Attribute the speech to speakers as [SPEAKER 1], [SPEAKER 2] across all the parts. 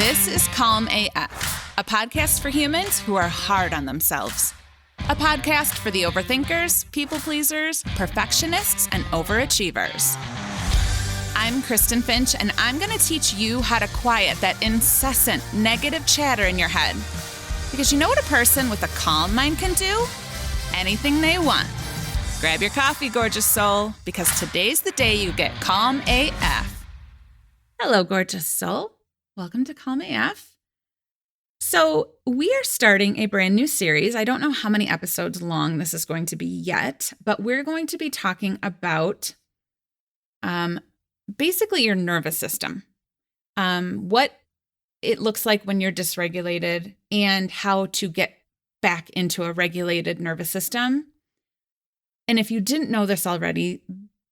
[SPEAKER 1] This is Calm AF, a podcast for humans who are hard on themselves. A podcast for the overthinkers, people pleasers, perfectionists, and overachievers. I'm Kristen Finch, and I'm going to teach you how to quiet that incessant negative chatter in your head. Because you know what a person with a calm mind can do? Anything they want. Grab your coffee, gorgeous soul, because today's the day you get Calm AF. Hello, gorgeous soul. Welcome to Calm AF. So we are starting a brand new series. I don't know how many episodes long this is going to be yet, but we're going to be talking about basically your nervous system, what it looks like when you're dysregulated, and how to get back into a regulated nervous system. And if you didn't know this already,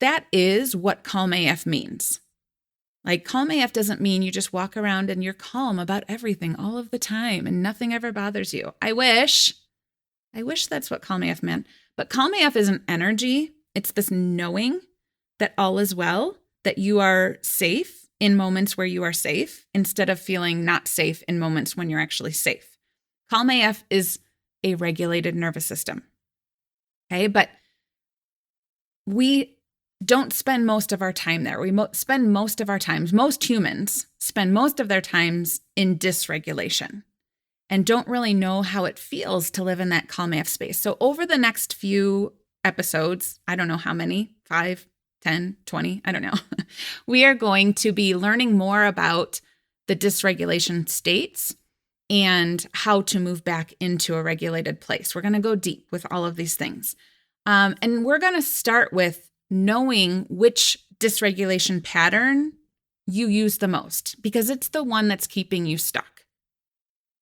[SPEAKER 1] that is what Calm AF means. Like, Calm AF doesn't mean you just walk around and you're calm about everything all of the time and nothing ever bothers you. I wish that's what Calm AF meant. But Calm AF is an energy. It's this knowing that all is well, that you are safe in moments where you are safe, instead of feeling not safe in moments when you're actually safe. Calm AF is a regulated nervous system. Okay, but we don't spend most of our time there. Most humans spend most of their times in dysregulation and don't really know how it feels to live in that Calm AF space. So over the next few episodes, I don't know how many, 5, 10, 20, I don't know. We are going to be learning more about the dysregulation states and how to move back into a regulated place. We're going to go deep with all of these things. And we're going to start with knowing which dysregulation pattern you use the most, because it's the one that's keeping you stuck.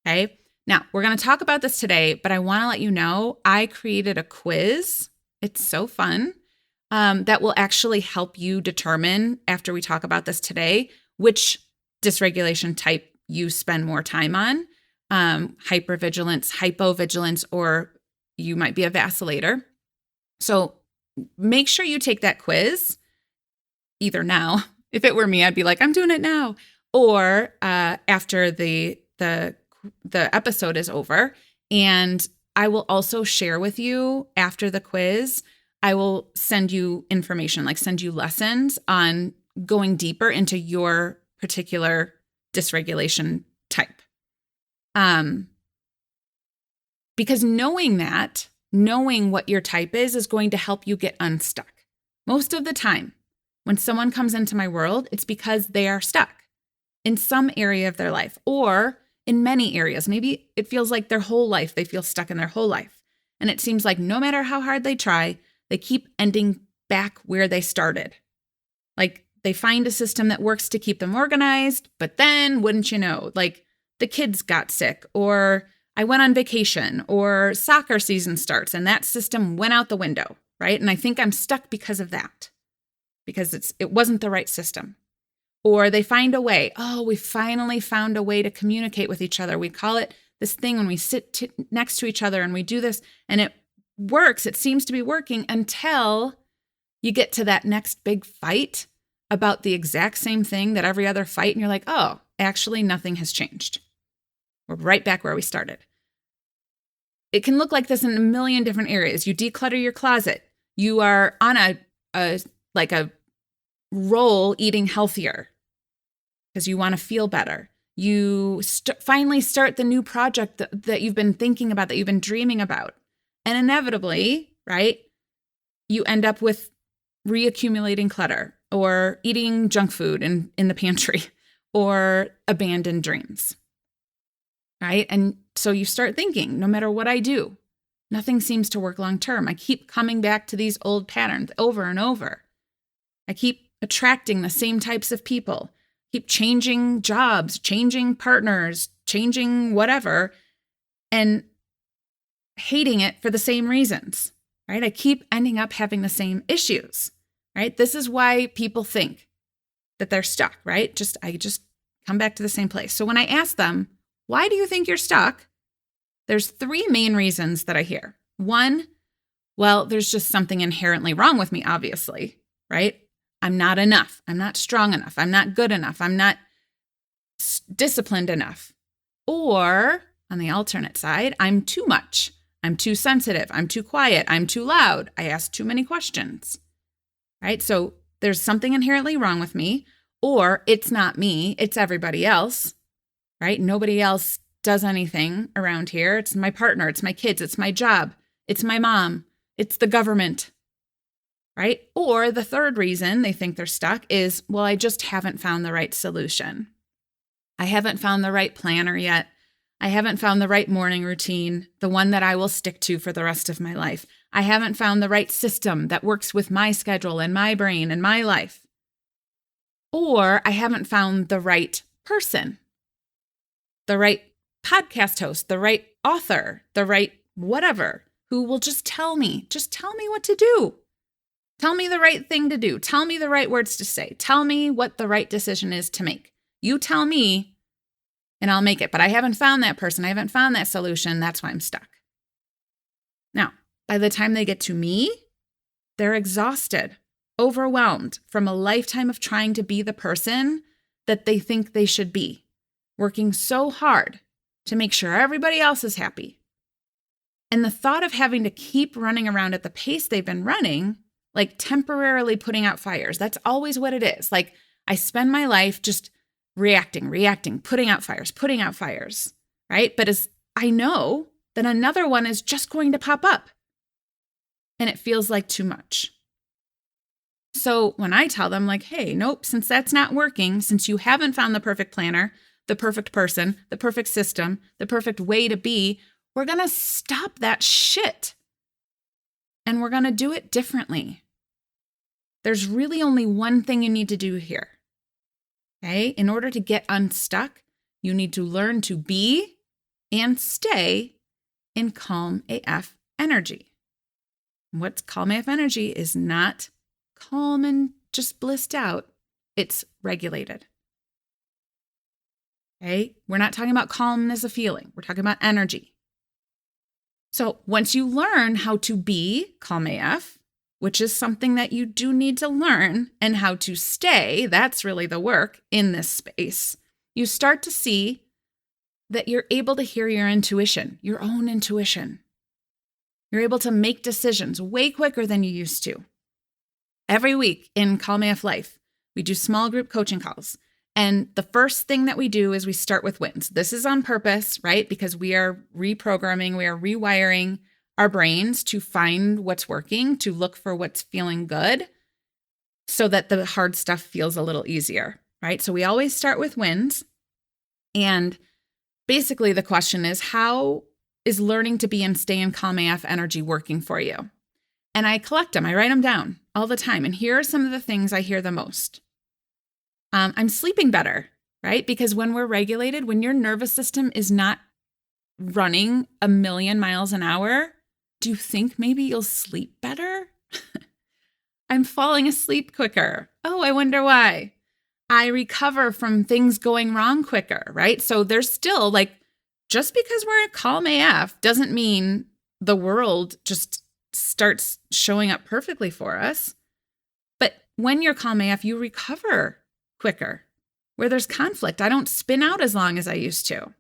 [SPEAKER 1] Okay. Now, we're going to talk about this today, but I want to let you know I created a quiz. It's so fun. That will actually help you determine, after we talk about this today, which dysregulation type you spend more time on, hypervigilance, hypovigilance, or you might be a vacillator. So make sure you take that quiz either now. If it were me, I'd be like, I'm doing it now. Or after the episode is over. And I will also share with you after the quiz, I will send you information, like send you lessons on going deeper into your particular dysregulation type. Because knowing what your type is going to help you get unstuck. Most of the time, when someone comes into my world, it's because they are stuck in some area of their life, or in many areas. Maybe it feels like their whole life, they feel stuck in their whole life. And it seems like no matter how hard they try, they keep ending back where they started. Like, they find a system that works to keep them organized, but then, wouldn't you know, like the kids got sick, or I went on vacation, or soccer season starts and that system went out the window, right? And I think I'm stuck because of that, because it wasn't the right system. Or they find a way. Oh, we finally found a way to communicate with each other. We call it this thing when we sit next to each other and we do this, and it works. It seems to be working until you get to that next big fight about the exact same thing that every other fight. And you're like, oh, actually nothing has changed. We're right back where we started. It can look like this in a million different areas. You declutter your closet. You are on a roll eating healthier because you want to feel better. You finally start the new project that you've been thinking about, that you've been dreaming about. And inevitably, right, you end up with reaccumulating clutter, or eating junk food in the pantry, or abandoned dreams. Right? And so you start thinking, no matter what I do, nothing seems to work long term. I keep coming back to these old patterns over and over. I keep attracting the same types of people, keep changing jobs, changing partners, changing whatever, and hating it for the same reasons, right? I keep ending up having the same issues, right? This is why people think that they're stuck, right? I just come back to the same place. So when I ask them, why do you think you're stuck? There's 3 main reasons that I hear. 1, well, there's just something inherently wrong with me, obviously, right? I'm not enough. I'm not strong enough. I'm not good enough. I'm not disciplined enough. Or on the alternate side, I'm too much. I'm too sensitive. I'm too quiet. I'm too loud. I ask too many questions, right? So there's something inherently wrong with me, or it's not me, it's everybody else, right? Nobody else does anything around here. It's my partner. It's my kids. It's my job. It's my mom. It's the government, right? Or the third reason they think they're stuck is, well, I just haven't found the right solution. I haven't found the right planner yet. I haven't found the right morning routine, the one that I will stick to for the rest of my life. I haven't found the right system that works with my schedule and my brain and my life. Or I haven't found the right person, the right podcast host, the right author, the right whatever, who will just tell me what to do. Tell me the right thing to do. Tell me the right words to say. Tell me what the right decision is to make. You tell me and I'll make it. But I haven't found that person. I haven't found that solution. That's why I'm stuck. Now, by the time they get to me, they're exhausted, overwhelmed from a lifetime of trying to be the person that they think they should be, working so hard to make sure everybody else is happy. And the thought of having to keep running around at the pace they've been running, like temporarily putting out fires, that's always what it is. Like I spend my life just reacting, putting out fires, right? But as I know that another one is just going to pop up and it feels like too much. So when I tell them like, hey, nope, since that's not working, since you haven't found the perfect planner, the perfect person, the perfect system, the perfect way to be, we're going to stop that shit and we're going to do it differently. There's really only one thing you need to do here. Okay? In order to get unstuck, you need to learn to be and stay in calm AF energy. What's calm AF energy is not calm and just blissed out. It's regulated. Okay? We're not talking about calm as a feeling. We're talking about energy. So once you learn how to be calm AF, which is something that you do need to learn, and how to stay, that's really the work in this space, you start to see that you're able to hear your intuition, your own intuition. You're able to make decisions way quicker than you used to. Every week in Calm AF Life, we do small group coaching calls. And the first thing that we do is we start with wins. This is on purpose, right? Because we are reprogramming, we are rewiring our brains to find what's working, to look for what's feeling good so that the hard stuff feels a little easier, right? So we always start with wins. And basically the question is, how is learning to be and stay in calm AF energy working for you? And I collect them. I write them down all the time. And here are some of the things I hear the most. I'm sleeping better, right? Because when we're regulated, when your nervous system is not running 1,000,000 miles an hour, do you think maybe you'll sleep better? I'm falling asleep quicker. Oh, I wonder why. I recover from things going wrong quicker, right? So there's still like, just because we're at calm AF doesn't mean the world just starts showing up perfectly for us. But when you're calm AF, you recover quicker. Where there's conflict, I don't spin out as long as I used to.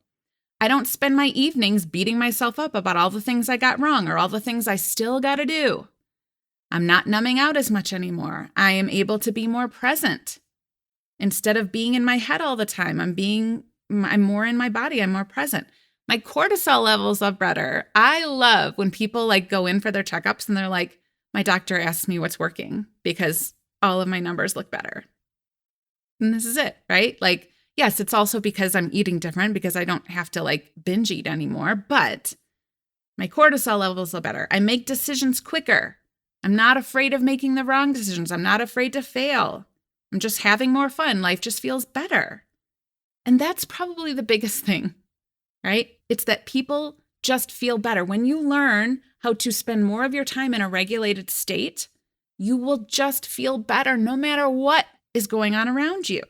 [SPEAKER 1] I don't spend my evenings beating myself up about all the things I got wrong or all the things I still got to do. I'm not numbing out as much anymore. I am able to be more present. Instead of being in my head all the time, I'm more in my body. I'm more present. My cortisol levels are better. I love when people like go in for their checkups and they're like, my doctor asked me what's working because all of my numbers look better. And this is it, right? Like, yes, it's also because I'm eating different because I don't have to like binge eat anymore, but my cortisol levels are better. I make decisions quicker. I'm not afraid of making the wrong decisions. I'm not afraid to fail. I'm just having more fun. Life just feels better. And that's probably the biggest thing, right? It's that people just feel better. When you learn how to spend more of your time in a regulated state, you will just feel better no matter what is going on around you.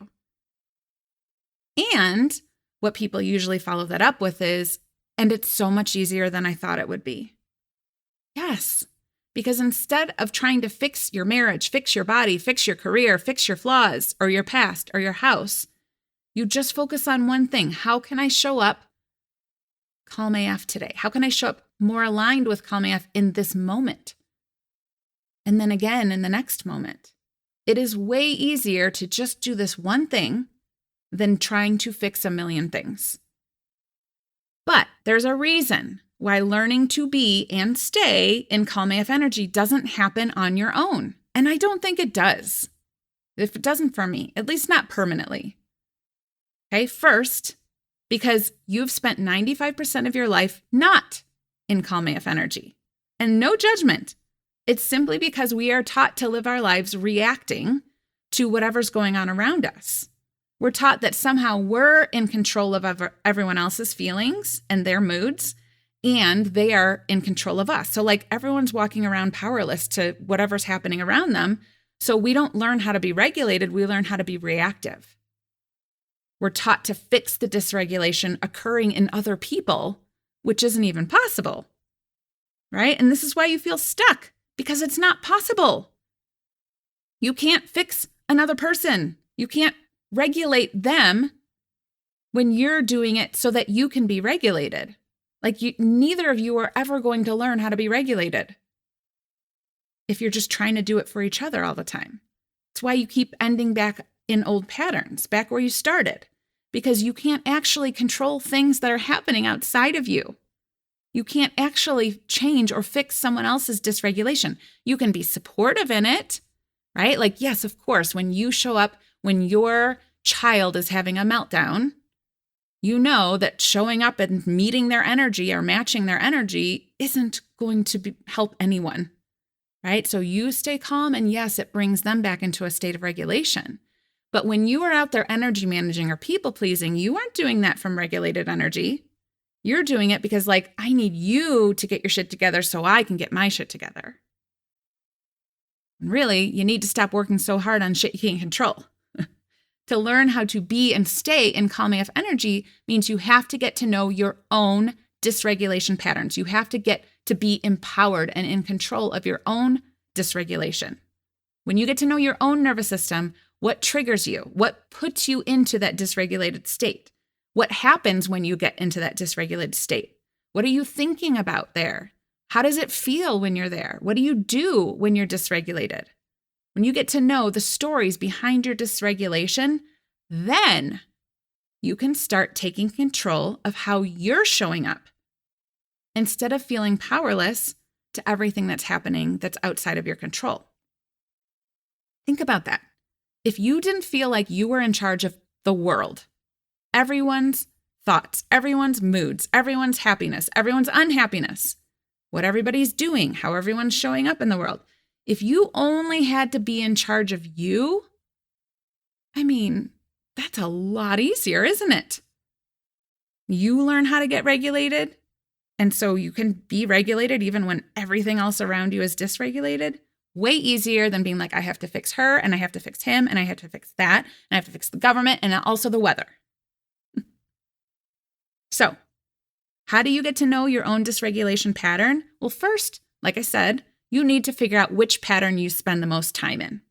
[SPEAKER 1] And what people usually follow that up with is, and it's so much easier than I thought it would be. Yes, because instead of trying to fix your marriage, fix your body, fix your career, fix your flaws or your past or your house, You just focus on one thing. How can I show up Calm AF today? How can I show up more aligned with Calm AF in this moment? And then again in the next moment. It is way easier to just do this one thing than trying to fix a million things. But there's a reason why learning to be and stay in Calm AF energy doesn't happen on your own. And I don't think it does. If it doesn't for me, at least not permanently. Okay, first, because you've spent 95% of your life not in Calm AF energy. And no judgment. It's simply because we are taught to live our lives reacting to whatever's going on around us. We're taught that somehow we're in control of everyone else's feelings and their moods, and they are in control of us. So like everyone's walking around powerless to whatever's happening around them. So we don't learn how to be regulated, we learn how to be reactive. We're taught to fix the dysregulation occurring in other people, which isn't even possible, right? And this is why you feel stuck, because it's not possible. You can't fix another person. You can't regulate them when you're doing it so that you can be regulated. Like neither of you are ever going to learn how to be regulated if you're just trying to do it for each other all the time. It's why you keep ending back in old patterns, back where you started, because you can't actually control things that are happening outside of you. You can't actually change or fix someone else's dysregulation. You can be supportive in it, right? Like, yes, of course, when you show up, when your child is having a meltdown, you know that showing up and meeting their energy or matching their energy isn't going to help anyone, right? So you stay calm, and yes, it brings them back into a state of regulation. But when you are out there energy managing or people pleasing, you aren't doing that from regulated energy. You're doing it because, like, I need you to get your shit together so I can get my shit together. And really, you need to stop working so hard on shit you can't control. To learn how to be and stay in Calm AF energy means you have to get to know your own dysregulation patterns. You have to get to be empowered and in control of your own dysregulation. When you get to know your own nervous system, what triggers you? What puts you into that dysregulated state? What happens when you get into that dysregulated state? What are you thinking about there? How does it feel when you're there? What do you do when you're dysregulated? When you get to know the stories behind your dysregulation, then you can start taking control of how you're showing up instead of feeling powerless to everything that's happening that's outside of your control. Think about that. If you didn't feel like you were in charge of the world, everyone's thoughts, everyone's moods, everyone's happiness, everyone's unhappiness, what everybody's doing, how everyone's showing up in the world, if you only had to be in charge of you, I mean, that's a lot easier, isn't it? You learn how to get regulated, and so you can be regulated even when everything else around you is dysregulated. Way easier than being like, I have to fix her, and I have to fix him, and I have to fix that, and I have to fix the government, and also the weather. So, how do you get to know your own dysregulation pattern? Well, first, like I said, you need to figure out which pattern you spend the most time in.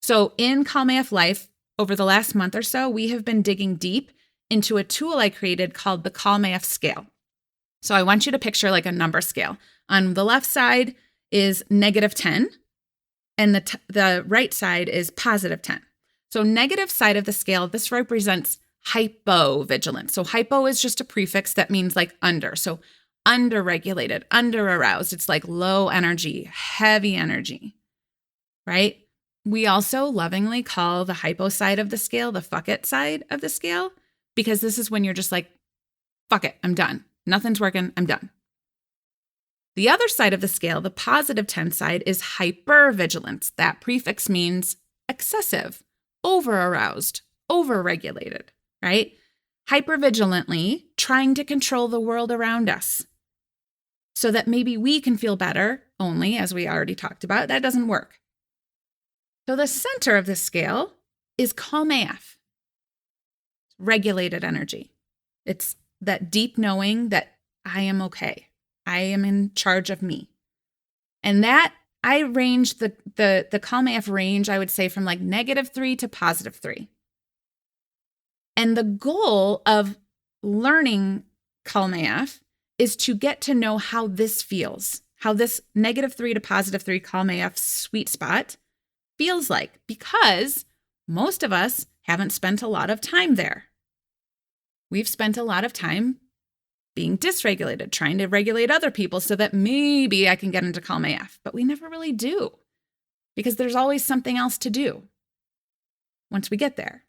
[SPEAKER 1] So in Calm AF Life, over the last month or so, we have been digging deep into a tool I created called the Calm AF scale. So I want you to picture like a number scale. On the left side is -10, and the right side is +10. So negative side of the scale, this represents hypovigilance. So hypo is just a prefix that means like under. So under-regulated, under-aroused. It's like low energy, heavy energy, right? We also lovingly call the hypo side of the scale the fuck it side of the scale, because this is when you're just like, fuck it, I'm done. Nothing's working, I'm done. The other side of the scale, the +10 side, is hypervigilance. That prefix means excessive, over-aroused, over-regulated, right? Hypervigilantly trying to control the world around us so that maybe we can feel better, only, as we already talked about. That doesn't work. So the center of this scale is Calm AF, regulated energy. It's that deep knowing that I am okay. I am in charge of me. And that, I range the Calm AF range, I would say, from like -3 to +3. And the goal of learning Calm AF is to get to know how this feels, how this -3 to +3 Calm AF sweet spot feels like, because most of us haven't spent a lot of time there. We've spent a lot of time being dysregulated, trying to regulate other people so that maybe I can get into Calm AF, but we never really do because there's always something else to do once we get there.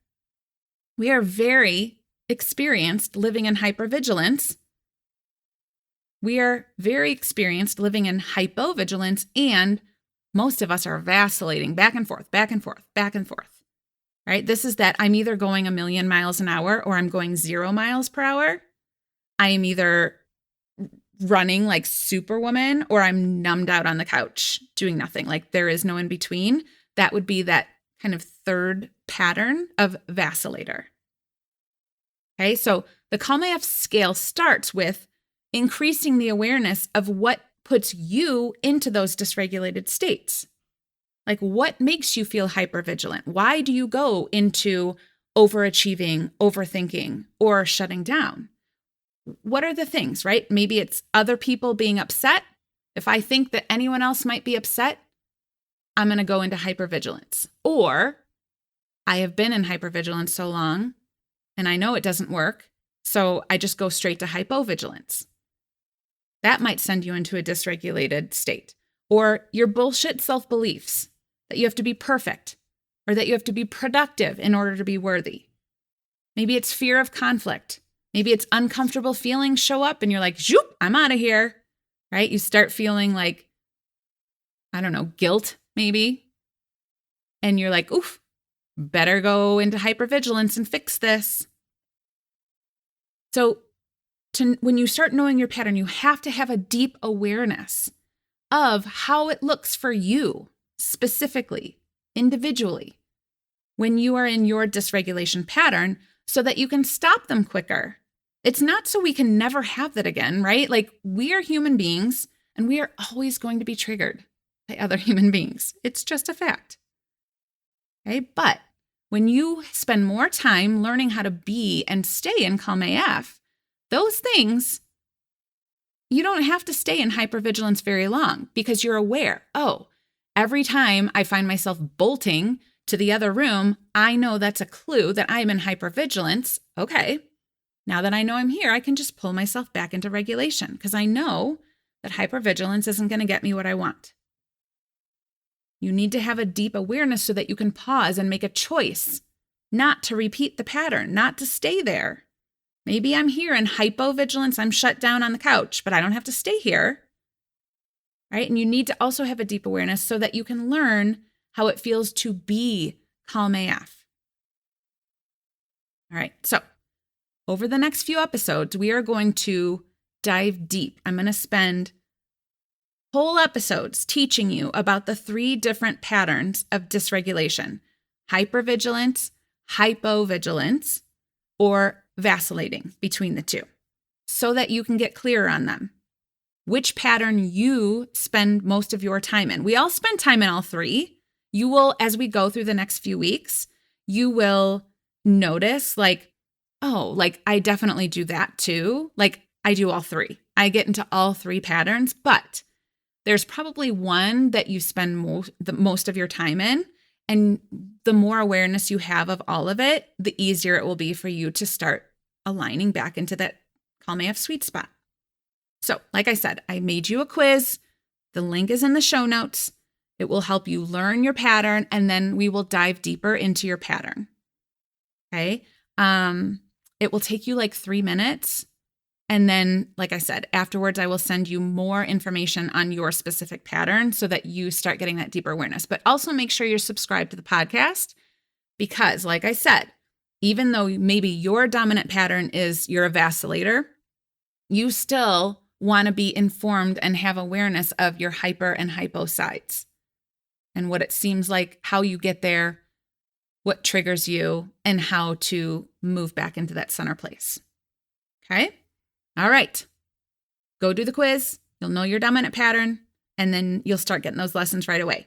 [SPEAKER 1] We are very experienced living in hypervigilance. We are very experienced living in hypovigilance, and most of us are vacillating back and forth, back and forth, back and forth, right? This is that I'm either going 1,000,000 miles an hour or I'm going 0 miles per hour. I am either running like Superwoman or I'm numbed out on the couch doing nothing. Like there is no in between. That would be that kind of third pattern of vacillator. Okay, so the Calm AF scale starts with increasing the awareness of what puts you into those dysregulated states. Like what makes you feel hypervigilant? Why do you go into overachieving, overthinking, or shutting down? What are the things, right? Maybe it's other people being upset. If I think that anyone else might be upset, I'm going to go into hypervigilance. Or I have been in hypervigilance so long and I know it doesn't work, so I just go straight to hypovigilance. That might send you into a dysregulated state. Or your bullshit self-beliefs that you have to be perfect or that you have to be productive in order to be worthy. Maybe it's fear of conflict. Maybe it's uncomfortable feelings show up and you're like, zoop, I'm out of here, right? You start feeling like, I don't know, guilt maybe. And you're like, oof, better go into hypervigilance and fix this. So when you start knowing your pattern, you have to have a deep awareness of how it looks for you specifically, individually, when you are in your dysregulation pattern so that you can stop them quicker. It's not so we can never have that again, right? Like we are human beings and we are always going to be triggered by other human beings. It's just a fact. Okay, but when you spend more time learning how to be and stay in Calm AF, those things, you don't have to stay in hypervigilance very long because you're aware, oh, every time I find myself bolting to the other room, I know that's a clue that I'm in hypervigilance. Okay, now that I know I'm here, I can just pull myself back into regulation because I know that hypervigilance isn't going to get me what I want. You need to have a deep awareness so that you can pause and make a choice not to repeat the pattern, not to stay there. Maybe I'm here in hypovigilance, I'm shut down on the couch, but I don't have to stay here, right? And you need to also have a deep awareness so that you can learn how it feels to be Calm AF. All right, so over the next few episodes, we are going to dive deep. I'm going to spend whole episodes teaching you about the 3 different patterns of dysregulation: hypervigilance, hypovigilance, or vacillating between the two, so that you can get clearer on them. Which pattern you spend most of your time in. We all spend time in all 3. You will, as we go through the next few weeks, you will notice like, oh, like I definitely do that too. Like I do all 3. I get into all 3 patterns, but there's probably one that you spend most of your time in. And the more awareness you have of all of it, the easier it will be for you to start aligning back into that Calm AF sweet spot. So, like I said, I made you a quiz. The link is in the show notes. It will help you learn your pattern, and then we will dive deeper into your pattern. Okay? It will take you like 3 minutes. And then, like I said, afterwards, I will send you more information on your specific pattern so that you start getting that deeper awareness. But also make sure you're subscribed to the podcast because, like I said, even though maybe your dominant pattern is you're a vacillator, you still want to be informed and have awareness of your hyper and hypo sides and what it seems like, how you get there, what triggers you, and how to move back into that center place. Okay? All right, go do the quiz. You'll know your dominant pattern, and then you'll start getting those lessons right away.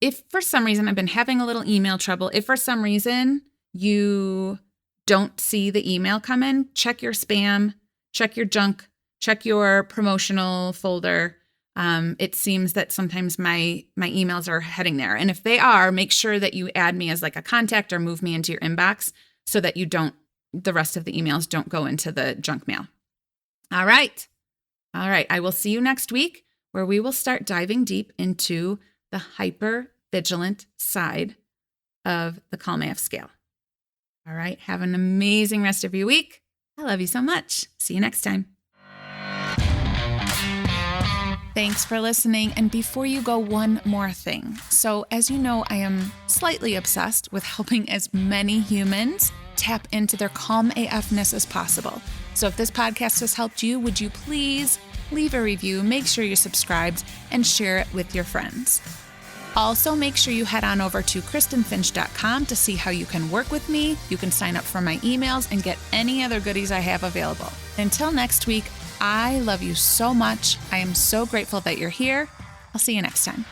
[SPEAKER 1] If for some reason I've been having a little email trouble, if for some reason you don't see the email come in, check your spam, check your junk, check your promotional folder. It seems that sometimes my emails are heading there. And if they are, make sure that you add me as like a contact or move me into your inbox so that the rest of the emails don't go into the junk mail. All right. I will see you next week where we will start diving deep into the hyper-vigilant side of the Calm AF scale. All right. Have an amazing rest of your week. I love you so much. See you next time. Thanks for listening. And before you go, one more thing. So as you know, I am slightly obsessed with helping as many humans tap into their calm AFness as possible. So if this podcast has helped you, would you please leave a review, make sure you're subscribed, and share it with your friends. Also, make sure you head on over to KristenFinch.com to see how you can work with me. You can sign up for my emails and get any other goodies I have available. Until next week, I love you so much. I am so grateful that you're here. I'll see you next time.